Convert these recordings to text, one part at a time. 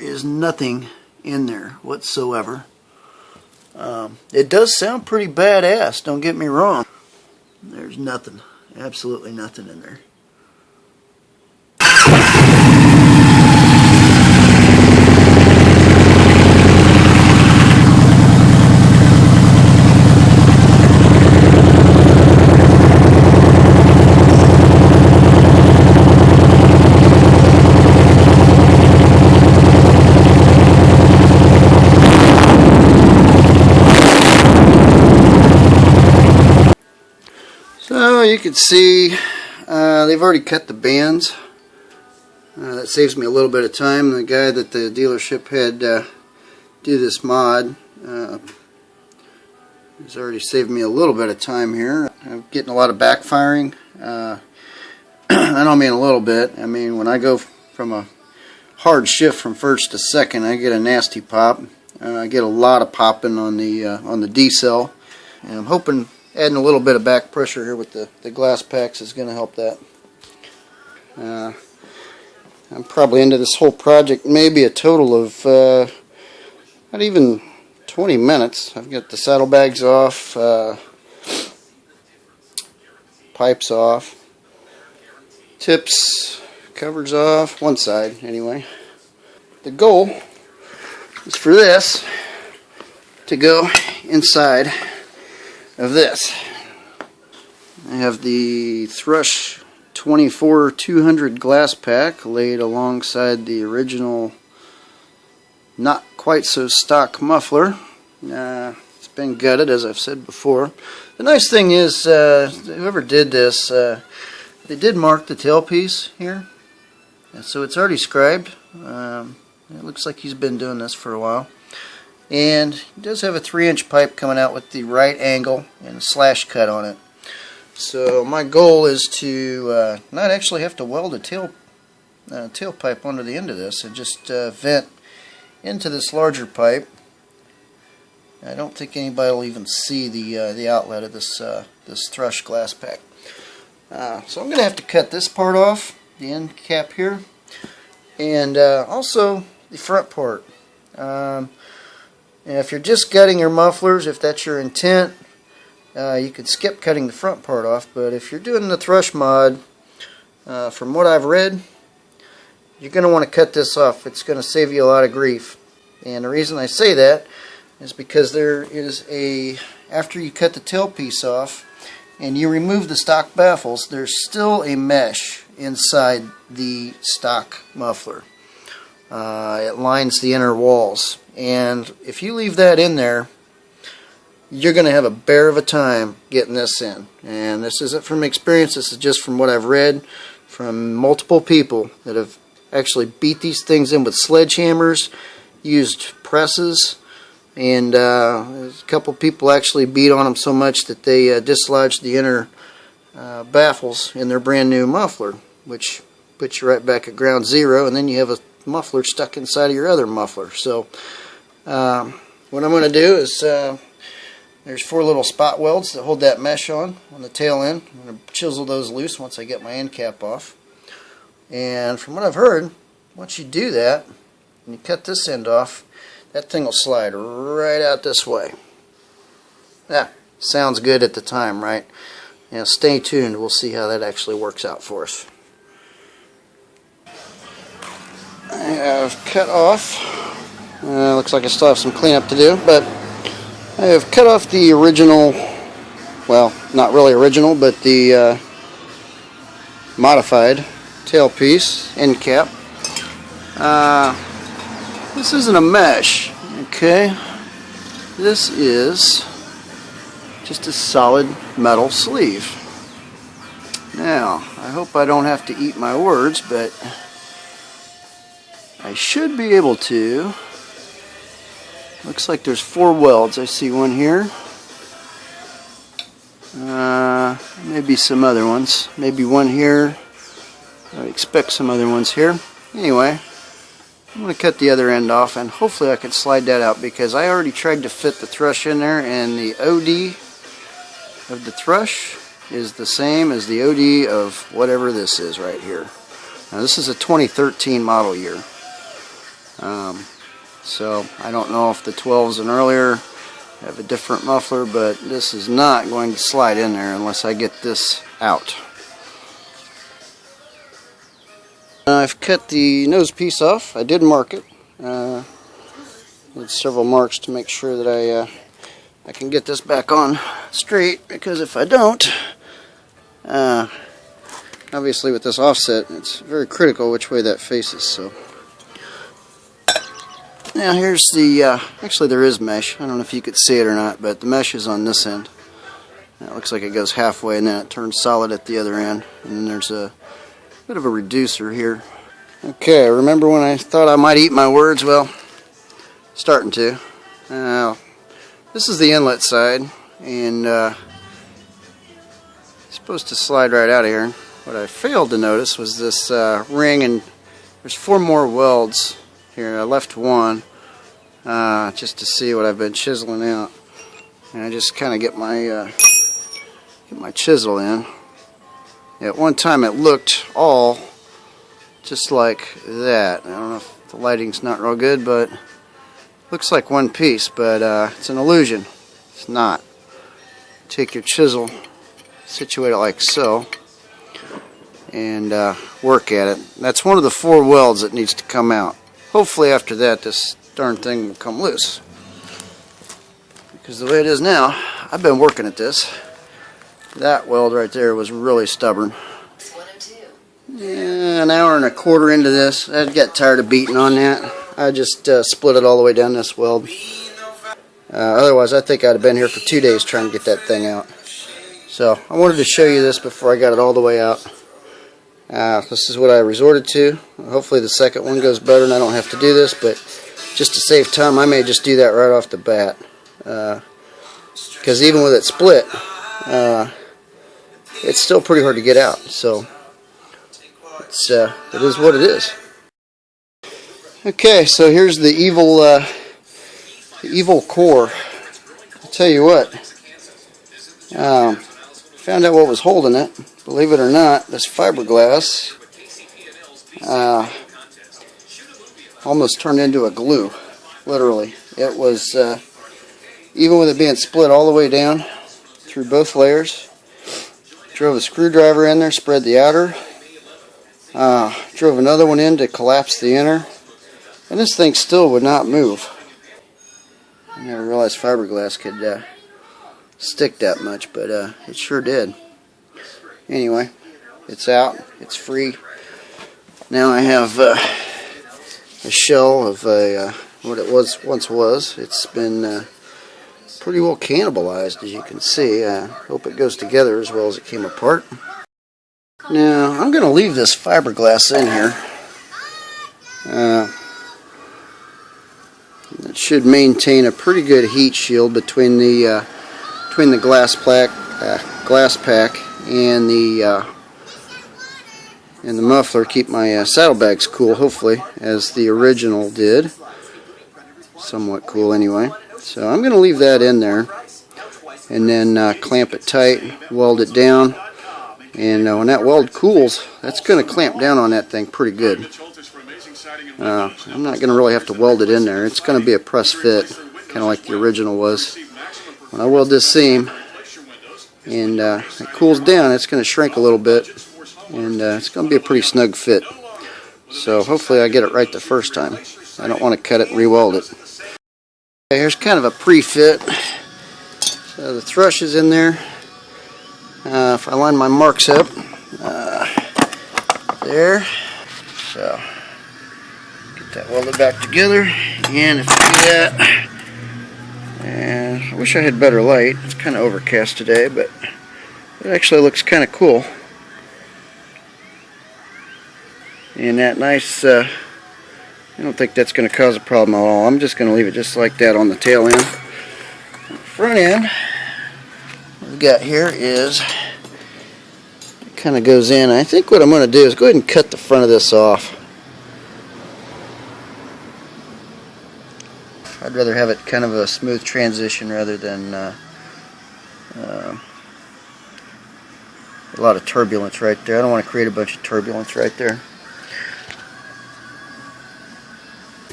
is nothing in there whatsoever. It does sound pretty badass, don't get me wrong. There's nothing, absolutely nothing in there. So you can see they've already cut the bands. That saves me a little bit of time. The guy that the dealership had do this mod has already saved me a little bit of time here. I'm getting a lot of backfiring. I don't mean a little bit. I mean when I go from a hard shift from first to second, I get a nasty pop. I get a lot of popping on the D cell, and I'm hoping adding a little bit of back pressure here with the glass packs is going to help that. I'm probably into this whole project maybe a total of not even 20 minutes. I've got the saddlebags off, pipes off, tips, covers off, one side anyway. The goal is for this to go inside of this. I have the Thrush 24-200 glass pack laid alongside the original not quite so stock muffler. It's been gutted, as I've said before. The nice thing is whoever did this, they did mark the tailpiece here, and so it's already scribed. It looks like he's been doing this for a while. And he does have a 3-inch pipe coming out with the right angle and a slash cut on it. So my goal is to not actually have to weld a tailpipe onto the end of this, and just vent into this larger pipe. I don't think anybody will even see the outlet of this this Thrush glass pack. So I'm going to have to cut this part off, the end cap here, and also the front part. And if you're just gutting your mufflers, if that's your intent, you could skip cutting the front part off. But if you're doing the Thrush mod, from what I've read, you're going to want to cut this off. It's going to save you a lot of grief. And the reason I say that is because there is after you cut the tailpiece off and you remove the stock baffles, there's still a mesh inside the stock muffler. It lines the inner walls. And if you leave that in there, you're going to have a bear of a time getting this in. And this isn't from experience, this is just from what I've read from multiple people that have actually beat these things in with sledgehammers, used presses, and a couple people actually beat on them so much that they dislodged the inner baffles in their brand new muffler, which puts you right back at ground zero, and then you have a muffler stuck inside of your other muffler. So what I'm going to do is there's 4 little spot welds that hold that mesh on the tail end. I'm going to chisel those loose once I get my end cap off. And from what I've heard, once you do that and you cut this end off, that thing will slide right out this way. Sounds good at the time, right? Now stay tuned, we'll see how that actually works out for us. I have cut off, looks like I still have some cleanup to do, but I have cut off the original, well, not really original, but the modified tailpiece, end cap. This isn't a mesh, okay? This is just a solid metal sleeve. Now, I hope I don't have to eat my words, but I should be able to. Looks like there's 4 welds. I see one here. Maybe some other ones. Maybe one here. I expect some other ones here. Anyway, I'm going to cut the other end off, and hopefully I can slide that out, because I already tried to fit the Thrush in there, and the OD of the Thrush is the same as the OD of whatever this is right here. Now this is a 2013 model year. So I don't know if the 12s and earlier have a different muffler, but this is not going to slide in there unless I get this out. I've cut the nose piece off. I did mark it. Did several marks to make sure that I can get this back on straight, because if I don't, obviously with this offset, it's very critical which way that faces. So now here's the, actually there is mesh. I don't know if you could see it or not, but the mesh is on this end. It looks like it goes halfway and then it turns solid at the other end. And then there's a bit of a reducer here. Okay, remember when I thought I might eat my words? Well, starting to. This is the inlet side, and it's supposed to slide right out of here. What I failed to notice was this ring, and there's 4 more welds here. I left one just to see what I've been chiseling out, and I just kind of get my chisel in. At one time it looked all just like that. I don't know if the lighting's not real good, but looks like one piece, but it's an illusion. It's not. Take your chisel, situate it like so, and work at it. That's one of the 4 welds that needs to come out. Hopefully after that this darn thing will come loose. Because the way it is now, I've been working at this. That weld right there was really stubborn. Yeah, an hour and a quarter into this, I'd get tired of beating on that. I just split it all the way down this weld. Otherwise, I think I'd have been here for 2 days trying to get that thing out. So, I wanted to show you this before I got it all the way out. This is what I resorted to. Hopefully the second one goes better and I don't have to do this, but just to save time, I may just do that right off the bat. Because even with it split, it's still pretty hard to get out. So, it is what it is. Okay, so here's the evil core. I'll tell you what, found out what was holding it. Believe it or not, this fiberglass almost turned into a glue, literally. It was, even with it being split all the way down through both layers, drove a screwdriver in there, spread the outer, drove another one in to collapse the inner, and this thing still would not move. I never realized fiberglass could stick that much, but it sure did. Anyway, it's out, it's free. Now I have a shell of what it once was. It's been pretty well cannibalized, as you can see. I hope it goes together as well as it came apart. Now, I'm going to leave this fiberglass in here. It should maintain a pretty good heat shield between the glass pack and the muffler. Keep my saddlebags cool, hopefully, as the original did. Somewhat cool, anyway. So I'm going to leave that in there, and then clamp it tight, weld it down. And when that weld cools, that's going to clamp down on that thing pretty good. I'm not going to really have to weld it in there. It's going to be a press fit, kind of like the original was. When I weld this seam and it cools down, it's going to shrink a little bit, and it's going to be a pretty snug fit. So hopefully I get it right the first time. I don't want to cut it and re-weld it. Okay, here's kind of a pre-fit. So the thrush is in there. If I line my marks up, there, so get that welded back together, and if I do that, and I wish I had better light. It's kind of overcast today, but it actually looks kind of cool. And that nice, I don't think that's going to cause a problem at all. I'm just going to leave it just like that on the tail end. On the front end, what we've got here is, it kind of goes in. I think what I'm going to do is go ahead and cut the front of this off. I'd rather have it kind of a smooth transition rather than a lot of turbulence right there. I don't want to create a bunch of turbulence right there.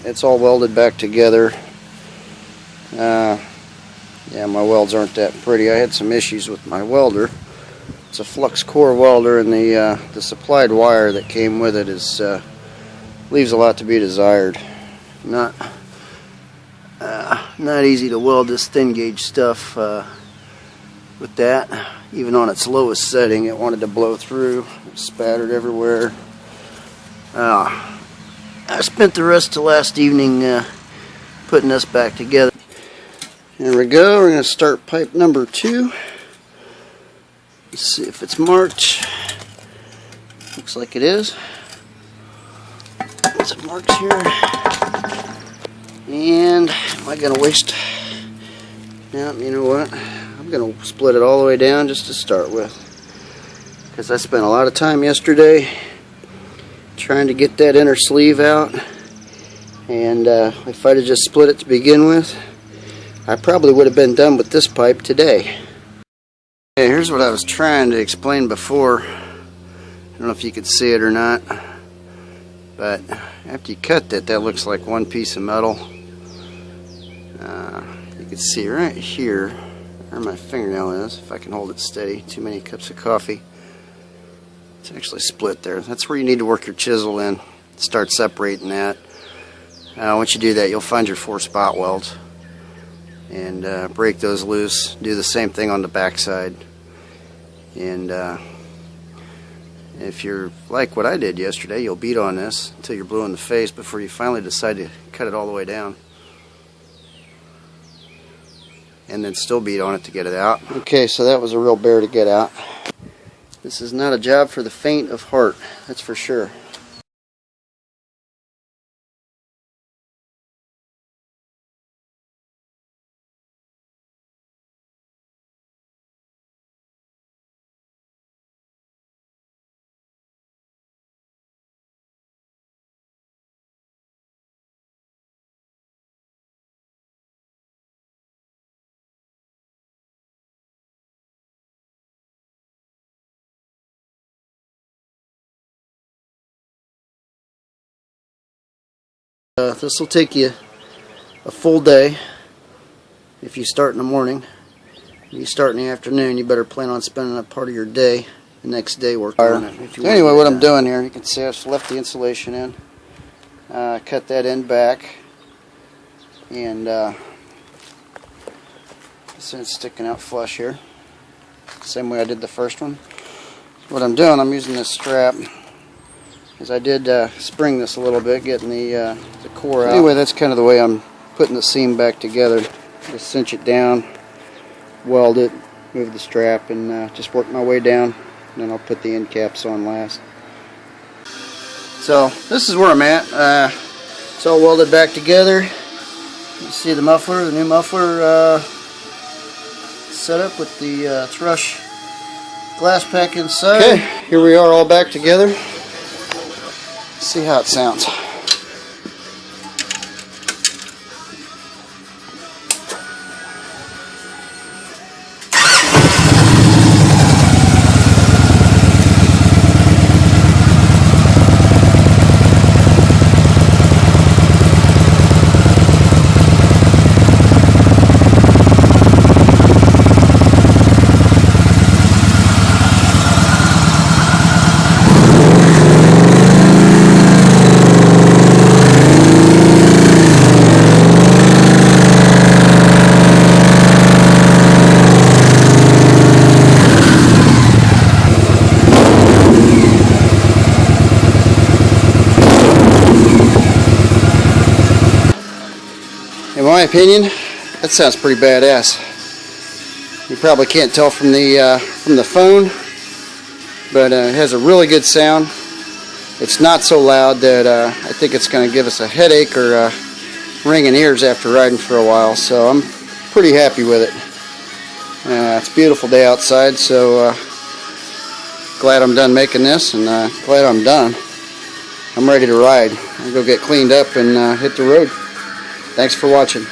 it's all welded back together. Yeah, my welds aren't that pretty. I had some issues with my welder. It's a flux core welder, and the supplied wire that came with it is leaves a lot to be desired. Not easy to weld this thin gauge stuff with that. Even on its lowest setting, it wanted to blow through. It spattered everywhere. I spent the rest of last evening putting this back together. There we go. We're going to start pipe number 2. Let's see if it's marked. Looks like it is. Some marks here. And am I going to waste? No, you know what? I'm going to split it all the way down just to start with, because I spent a lot of time yesterday trying to get that inner sleeve out, and if I'd have just split it to begin with, I probably would have been done with this pipe today. Okay, here's what I was trying to explain before. I don't know if you could see it or not, but after you cut that looks like one piece of metal. You can see right here where my fingernail is, if I can hold it steady. Too many cups of coffee. It's actually split there. That's where you need to work your chisel in. Start separating that. Once you do that, you'll find your 4 spot welds and break those loose. Do the same thing on the back side. And if you're like what I did yesterday, you'll beat on this until you're blue in the face before you finally decide to cut it all the way down. And then still beat on it to get it out. Okay, so that was a real bear to get out. This is not a job for the faint of heart, that's for sure. This will take you a full day. If you start in the morning, you start in the afternoon, you better plan on spending a part of your day the next day working on it. Anyway, what I'm doing here, you can see I've left the insulation in, cut that end back, and this end's sticking out flush here, same way I did the first one. What I'm doing, I'm using this strap, because I did spring this a little bit, getting the core out. Anyway, that's kind of the way I'm putting the seam back together. Just cinch it down, weld it, move the strap, and just work my way down. And then I'll put the end caps on last. So this is where I'm at. It's all welded back together. You see the muffler, the new muffler set up with the Thrush glass pack inside. Okay, here we are all back together. Let's see how it sounds. In my opinion, that sounds pretty badass. You probably can't tell from the phone, but it has a really good sound. It's not so loud that I think it's going to give us a headache or ringing ears after riding for a while. So I'm pretty happy with it. It's a beautiful day outside, so glad I'm done making this, and glad I'm done. I'm ready to ride. I'll go get cleaned up and hit the road. Thanks for watching.